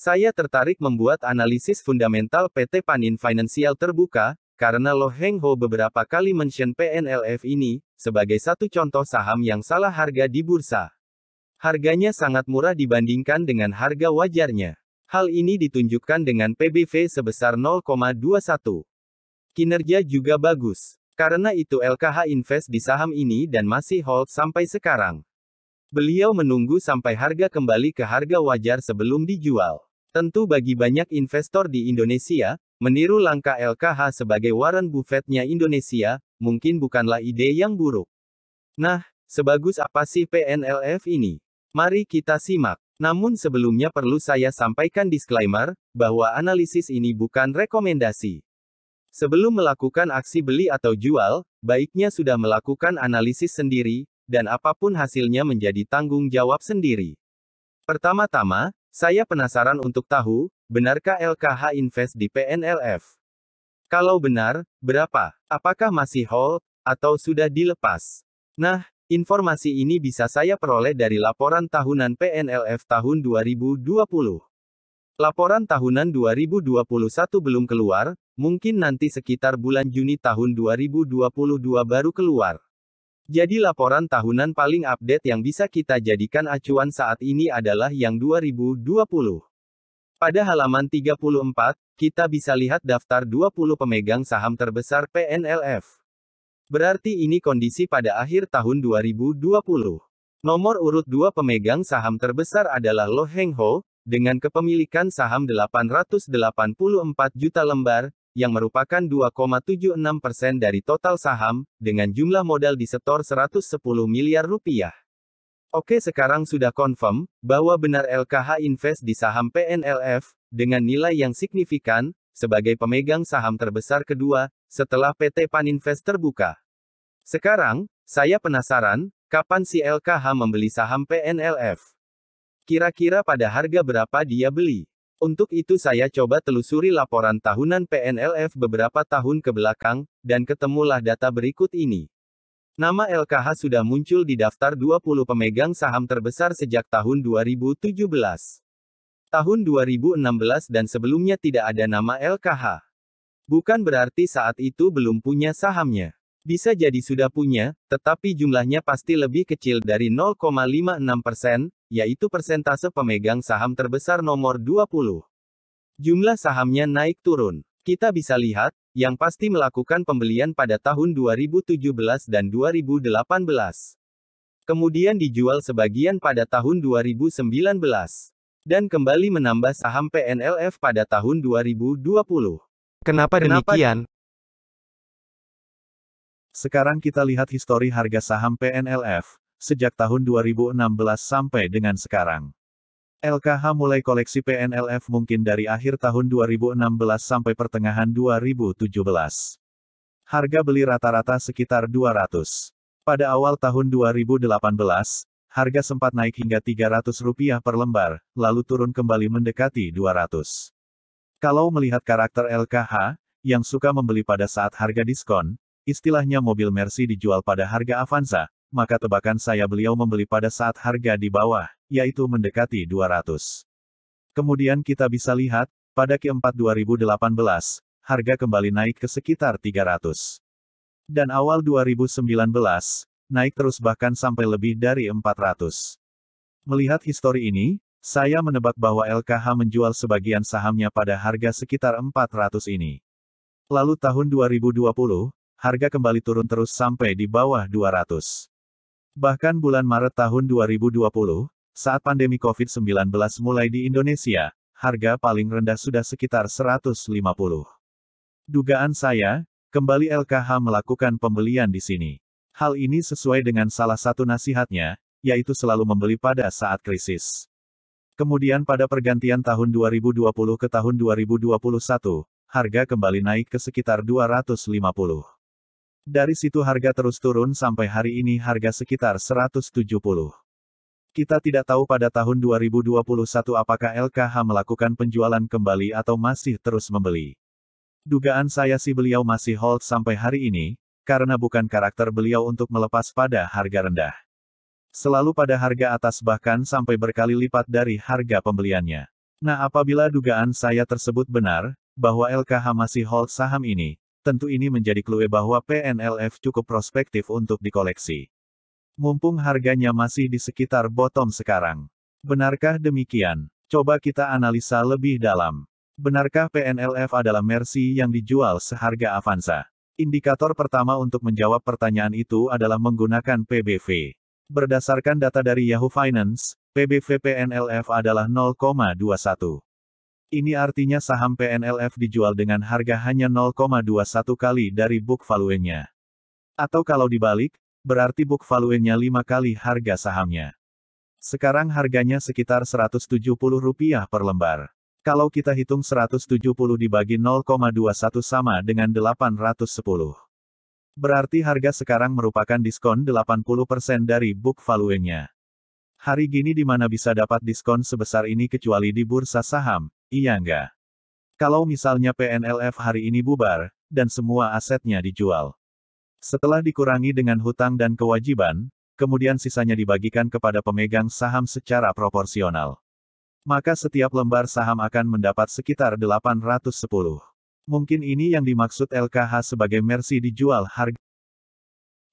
Saya tertarik membuat analisis fundamental PT Panin Financial Terbuka, karena Lo Heng Ho beberapa kali mention PNLF ini, sebagai satu contoh saham yang salah harga di bursa. Harganya sangat murah dibandingkan dengan harga wajarnya. Hal ini ditunjukkan dengan PBV sebesar 0,21. Kinerja juga bagus. Karena itu LKH invest di saham ini dan masih hold sampai sekarang. Beliau menunggu sampai harga kembali ke harga wajar sebelum dijual. Tentu bagi banyak investor di Indonesia, meniru langkah LKH sebagai Warren Buffett-nya Indonesia, mungkin bukanlah ide yang buruk. Nah, sebagus apa sih PNLF ini? Mari kita simak. Namun sebelumnya perlu saya sampaikan disclaimer, bahwa analisis ini bukan rekomendasi. Sebelum melakukan aksi beli atau jual, baiknya sudah melakukan analisis sendiri, dan apapun hasilnya menjadi tanggung jawab sendiri. Pertama-tama, saya penasaran untuk tahu, benarkah LKH invest di PNLF? Kalau benar, berapa? Apakah masih hold, atau sudah dilepas? Nah, informasi ini bisa saya peroleh dari laporan tahunan PNLF tahun 2020. Laporan tahunan 2021 belum keluar, mungkin nanti sekitar bulan Juni tahun 2022 baru keluar. Jadi laporan tahunan paling update yang bisa kita jadikan acuan saat ini adalah yang 2020. Pada halaman 34, kita bisa lihat daftar 20 pemegang saham terbesar PNLF. Berarti ini kondisi pada akhir tahun 2020. Nomor urut 2 pemegang saham terbesar adalah Lo Heng Ho, dengan kepemilikan saham 884 juta lembar, yang merupakan 2,76% dari total saham, dengan jumlah modal disetor 110 miliar rupiah. Oke, sekarang sudah confirm, bahwa benar LKH invest di saham PNLF, dengan nilai yang signifikan, sebagai pemegang saham terbesar kedua, setelah PT Paninvest Terbuka. Sekarang, saya penasaran, kapan si LKH membeli saham PNLF? Kira-kira pada harga berapa dia beli? Untuk itu saya coba telusuri laporan tahunan PNLF beberapa tahun ke belakang, dan ketemulah data berikut ini. Nama LKH sudah muncul di daftar 20 pemegang saham terbesar sejak tahun 2017. Tahun 2016 dan sebelumnya tidak ada nama LKH. Bukan berarti saat itu belum punya sahamnya. Bisa jadi sudah punya, tetapi jumlahnya pasti lebih kecil dari 0,56%, yaitu persentase pemegang saham terbesar nomor 20. Jumlah sahamnya naik turun. Kita bisa lihat, yang pasti melakukan pembelian pada tahun 2017 dan 2018. Kemudian dijual sebagian pada tahun 2019. Dan kembali menambah saham PNLF pada tahun 2020. Kenapa demikian? Sekarang kita lihat histori harga saham PNLF, sejak tahun 2016 sampai dengan sekarang. LKH mulai koleksi PNLF mungkin dari akhir tahun 2016 sampai pertengahan 2017. Harga beli rata-rata sekitar 200. Pada awal tahun 2018, harga sempat naik hingga Rp300 per lembar, lalu turun kembali mendekati 200. Kalau melihat karakter LKH, yang suka membeli pada saat harga diskon, istilahnya mobil Mercy dijual pada harga Avanza, maka tebakan saya beliau membeli pada saat harga di bawah, yaitu mendekati 200. Kemudian kita bisa lihat, pada Q4 2018, harga kembali naik ke sekitar 300. Dan awal 2019, naik terus bahkan sampai lebih dari 400. Melihat histori ini, saya menebak bahwa LKH menjual sebagian sahamnya pada harga sekitar 400 ini. Lalu tahun 2020, harga kembali turun terus sampai di bawah 200. Bahkan bulan Maret tahun 2020, saat pandemi COVID-19 mulai di Indonesia, harga paling rendah sudah sekitar 150. Dugaan saya, kembali LKH melakukan pembelian di sini. Hal ini sesuai dengan salah satu nasihatnya, yaitu selalu membeli pada saat krisis. Kemudian pada pergantian tahun 2020 ke tahun 2021, harga kembali naik ke sekitar 250. Dari situ harga terus turun sampai hari ini harga sekitar 170. Kita tidak tahu pada tahun 2021 apakah LKH melakukan penjualan kembali atau masih terus membeli. Dugaan saya sih beliau masih hold sampai hari ini, karena bukan karakter beliau untuk melepas pada harga rendah. Selalu pada harga atas bahkan sampai berkali lipat dari harga pembeliannya. Nah, apabila dugaan saya tersebut benar, bahwa LKH masih hold saham ini, tentu ini menjadi clue bahwa PNLF cukup prospektif untuk dikoleksi. Mumpung harganya masih di sekitar bottom sekarang. Benarkah demikian? Coba kita analisa lebih dalam. Benarkah PNLF adalah Mercy yang dijual seharga Avanza? Indikator pertama untuk menjawab pertanyaan itu adalah menggunakan PBV. Berdasarkan data dari Yahoo Finance, PBV PNLF adalah 0,21. Ini artinya saham PNLF dijual dengan harga hanya 0,21 kali dari book value-nya. Atau kalau dibalik, berarti book value-nya 5 kali harga sahamnya. Sekarang harganya sekitar Rp170 per lembar. Kalau kita hitung 170 dibagi 0,21 sama dengan 810. Berarti harga sekarang merupakan diskon 80% dari book value-nya. Hari gini di mana bisa dapat diskon sebesar ini kecuali di bursa saham, iya nggak? Kalau misalnya PNLF hari ini bubar, dan semua asetnya dijual. Setelah dikurangi dengan hutang dan kewajiban, kemudian sisanya dibagikan kepada pemegang saham secara proporsional. Maka setiap lembar saham akan mendapat sekitar 810. Mungkin ini yang dimaksud LKH sebagai Mercy dijual harga.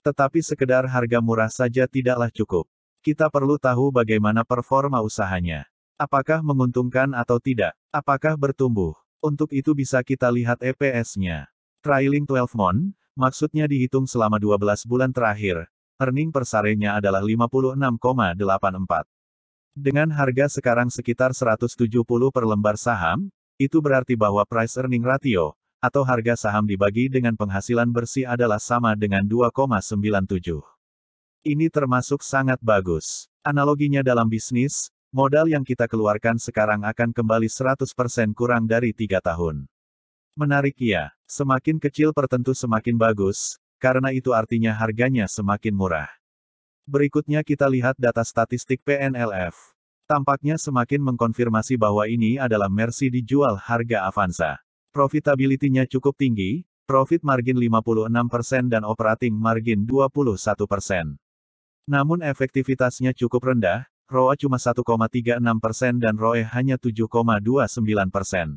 Tetapi sekedar harga murah saja tidaklah cukup. Kita perlu tahu bagaimana performa usahanya. Apakah menguntungkan atau tidak? Apakah bertumbuh? Untuk itu bisa kita lihat EPS-nya. Trailing 12 month, maksudnya dihitung selama 12 bulan terakhir. Earning per share-nya adalah 56,84. Dengan harga sekarang sekitar 170 per lembar saham, itu berarti bahwa price earning ratio, atau harga saham dibagi dengan penghasilan bersih adalah sama dengan 2,97. Ini termasuk sangat bagus. Analoginya dalam bisnis, modal yang kita keluarkan sekarang akan kembali 100% kurang dari 3 tahun. Menarik ya, semakin kecil pertentu semakin bagus, karena itu artinya harganya semakin murah. Berikutnya kita lihat data statistik PNLF. Tampaknya semakin mengkonfirmasi bahwa ini adalah Mercy dijual harga Avanza. Profitability-nya cukup tinggi, profit margin 56% dan operating margin 21%. Namun efektivitasnya cukup rendah, ROA cuma 1,36% dan ROE hanya 7,29%.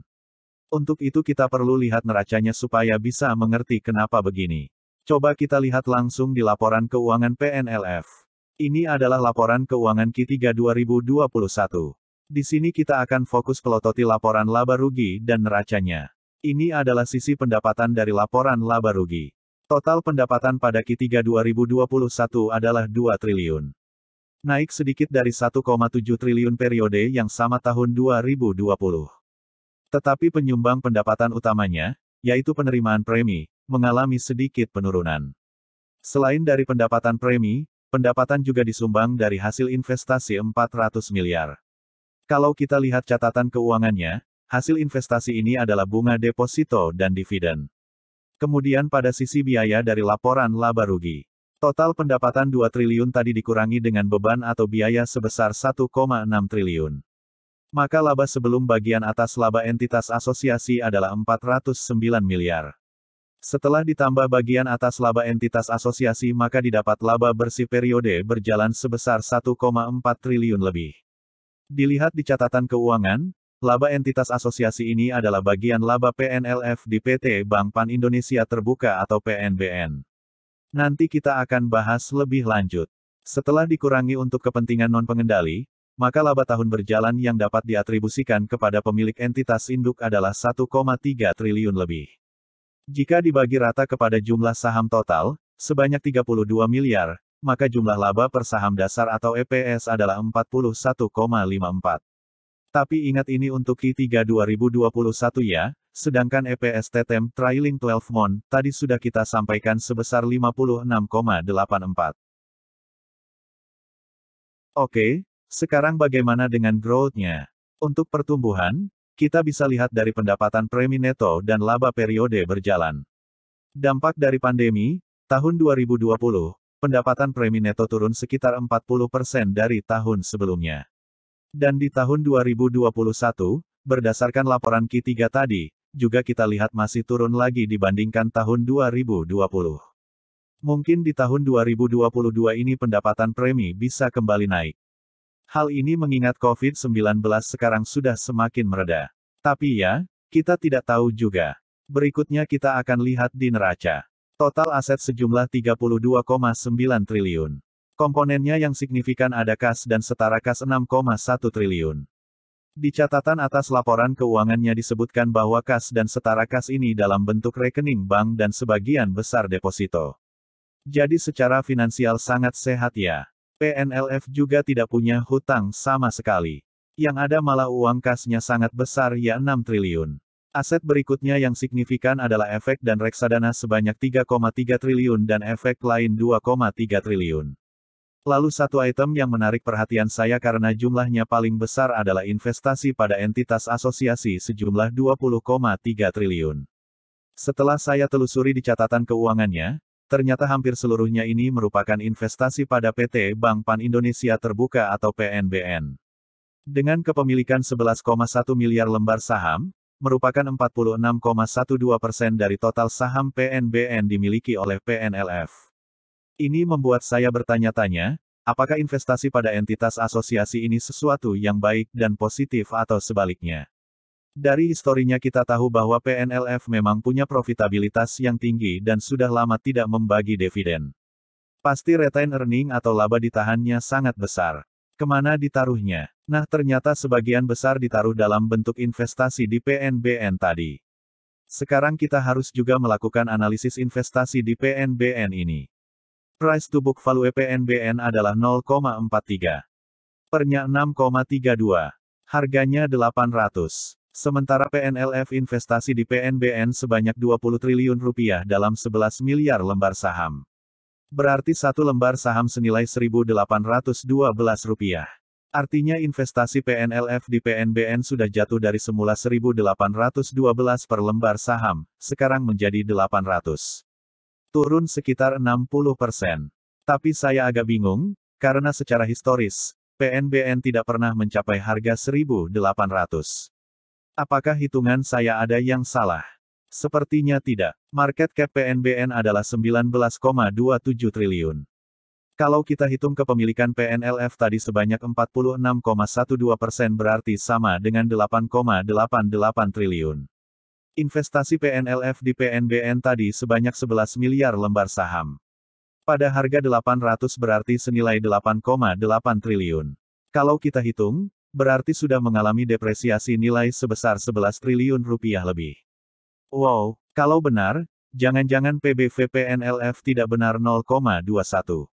Untuk itu kita perlu lihat neracanya supaya bisa mengerti kenapa begini. Coba kita lihat langsung di laporan keuangan PNLF. Ini adalah laporan keuangan Q3 2021. Di sini kita akan fokus pelototi laporan laba rugi dan neracanya. Ini adalah sisi pendapatan dari laporan laba rugi. Total pendapatan pada Q3 2021 adalah 2 triliun. Naik sedikit dari 1,7 triliun periode yang sama tahun 2020. Tetapi penyumbang pendapatan utamanya, yaitu penerimaan premi, mengalami sedikit penurunan. Selain dari pendapatan premi, pendapatan juga disumbang dari hasil investasi 400 miliar. Kalau kita lihat catatan keuangannya, hasil investasi ini adalah bunga deposito dan dividen. Kemudian pada sisi biaya dari laporan laba rugi. Total pendapatan 2 triliun tadi dikurangi dengan beban atau biaya sebesar 1,6 triliun. Maka laba sebelum bagian atas laba entitas asosiasi adalah 409 miliar. Setelah ditambah bagian atas laba entitas asosiasi maka didapat laba bersih periode berjalan sebesar 1,4 triliun lebih. Dilihat di catatan keuangan, laba entitas asosiasi ini adalah bagian laba PNLF di PT Bank Pan Indonesia Terbuka atau PNBN. Nanti kita akan bahas lebih lanjut. Setelah dikurangi untuk kepentingan non-pengendali, maka laba tahun berjalan yang dapat diatribusikan kepada pemilik entitas induk adalah 1,3 triliun lebih. Jika dibagi rata kepada jumlah saham total, sebanyak 32 miliar, maka jumlah laba per saham dasar atau EPS adalah 41,54. Tapi ingat ini untuk Q3 2021 ya, sedangkan EPS TTM trailing 12 month tadi sudah kita sampaikan sebesar 56,84. Oke, sekarang bagaimana dengan growth-nya? Untuk pertumbuhan, kita bisa lihat dari pendapatan premi neto dan laba periode berjalan. Dampak dari pandemi, tahun 2020, pendapatan premi neto turun sekitar 40% dari tahun sebelumnya. Dan di tahun 2021, berdasarkan laporan Q3 tadi, juga kita lihat masih turun lagi dibandingkan tahun 2020. Mungkin di tahun 2022 ini pendapatan premi bisa kembali naik. Hal ini mengingat COVID-19 sekarang sudah semakin mereda. Tapi ya, kita tidak tahu juga. Berikutnya kita akan lihat di neraca. Total aset sejumlah 32,9 triliun. Komponennya yang signifikan ada kas dan setara kas 6,1 triliun. Di catatan atas laporan keuangannya disebutkan bahwa kas dan setara kas ini dalam bentuk rekening bank dan sebagian besar deposito. Jadi secara finansial sangat sehat ya. PNLF juga tidak punya hutang sama sekali. Yang ada malah uang kasnya sangat besar ya 6 triliun. Aset berikutnya yang signifikan adalah efek dan reksadana sebanyak 3,3 triliun dan efek lain 2,3 triliun. Lalu satu item yang menarik perhatian saya karena jumlahnya paling besar adalah investasi pada entitas asosiasi sejumlah 20,3 triliun. Setelah saya telusuri di catatan keuangannya, ternyata hampir seluruhnya ini merupakan investasi pada PT Bank Pan Indonesia Terbuka atau PNBN. Dengan kepemilikan 11,1 miliar lembar saham, merupakan 46,12% dari total saham PNBN dimiliki oleh PNLF. Ini membuat saya bertanya-tanya, apakah investasi pada entitas asosiasi ini sesuatu yang baik dan positif atau sebaliknya? Dari historinya kita tahu bahwa PNLF memang punya profitabilitas yang tinggi dan sudah lama tidak membagi dividen. Pasti retain earning atau laba ditahannya sangat besar. Kemana ditaruhnya? Nah ternyata sebagian besar ditaruh dalam bentuk investasi di PNBN tadi. Sekarang kita harus juga melakukan analisis investasi di PNBN ini. Price to book value PNBN adalah 0,43. Per-nya 6,32. Harganya 800. Sementara PNLF investasi di PNBN sebanyak 20 triliun rupiah dalam 11 miliar lembar saham. Berarti satu lembar saham senilai Rp1.812. Artinya investasi PNLF di PNBN sudah jatuh dari semula Rp1.812 per lembar saham, sekarang menjadi 800. Turun sekitar 60%. Tapi saya agak bingung, karena secara historis, PNBN tidak pernah mencapai harga 1.800. Apakah hitungan saya ada yang salah? Sepertinya tidak. Market cap PNBN adalah 19,27 triliun. Kalau kita hitung kepemilikan PNLF tadi sebanyak 46,12% berarti sama dengan 8,88 triliun. Investasi PNLF di PNBN tadi sebanyak 11 miliar lembar saham. Pada harga 800 berarti senilai 8,8 triliun. Kalau kita hitung, berarti sudah mengalami depresiasi nilai sebesar 11 triliun rupiah lebih. Wow, kalau benar, jangan-jangan PBV PNLF tidak benar 0,21.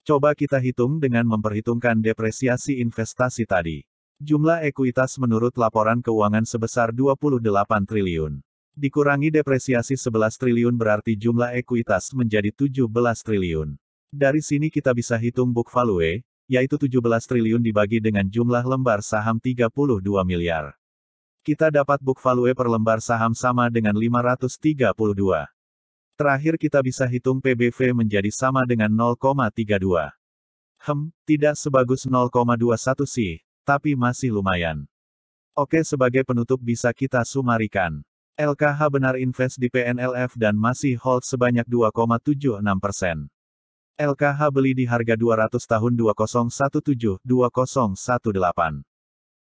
Coba kita hitung dengan memperhitungkan depresiasi investasi tadi. Jumlah ekuitas menurut laporan keuangan sebesar 28 triliun. Dikurangi depresiasi 11 triliun berarti jumlah ekuitas menjadi 17 triliun. Dari sini kita bisa hitung book value, yaitu 17 triliun dibagi dengan jumlah lembar saham 32 miliar. Kita dapat book value per lembar saham sama dengan 532. Terakhir kita bisa hitung PBV menjadi sama dengan 0,32. Tidak sebagus 0,21 sih, tapi masih lumayan. Oke, sebagai penutup bisa kita sumarikan. LKH benar invest di PNLF dan masih hold sebanyak 2,76%. LKH beli di harga 200 tahun 2017-2018.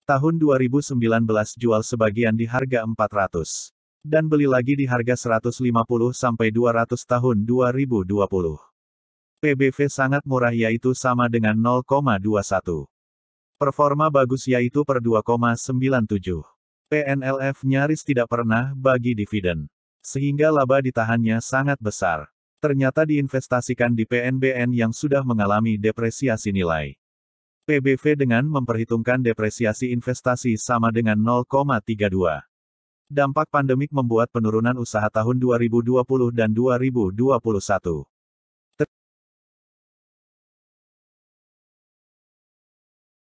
Tahun 2019 jual sebagian di harga 400. Dan beli lagi di harga 150 sampai 200 tahun 2020. PBV sangat murah yaitu sama dengan 0,21. Performa bagus yaitu per 2,97. PNLF nyaris tidak pernah bagi dividen. Sehingga laba ditahannya sangat besar. Ternyata diinvestasikan di PNBN yang sudah mengalami depresiasi nilai. PBV dengan memperhitungkan depresiasi investasi sama dengan 0,32. Dampak pandemik membuat penurunan usaha tahun 2020 dan 2021.